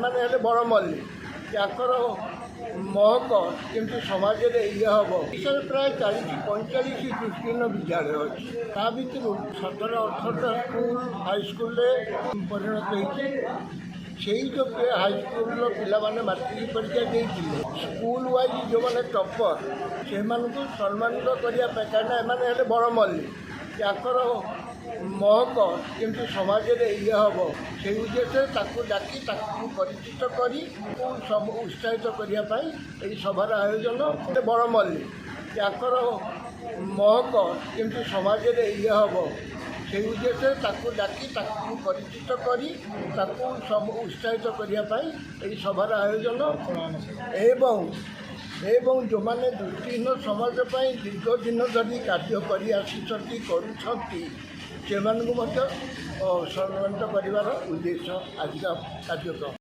एमाने हेले बड़ मल्ली याकर महक केमती समाज में ये हम विषय प्राय 40-45 दृष्टिहीन विद्यालय अच्छी ता भर 17-18 स्कूल हाईस्कूल परिणत होती से जो हाईस्कूल पाने मैट्रिक परीक्षा देते स्कूल वाइज जो मैंने टपर से सम्मानित करने कहीं एमाने हेले बड़ मल्ली याकर महक केमती समाज में ये हम से उद्देश्य डाकी परिचित कर उत्साहित करने सभार आयोजन बड़ मल्ली याकर महक केमती समाज में ये हम से उद्देश्य डाकी परिचित कर उत्साहित करने सभार आयोजन एवं जो मैंने दृष्टिहीन समाज दीर्घ दिन धरी कार्य कर सम्मानित कर उद्देश्य आज का कार्यक्रम।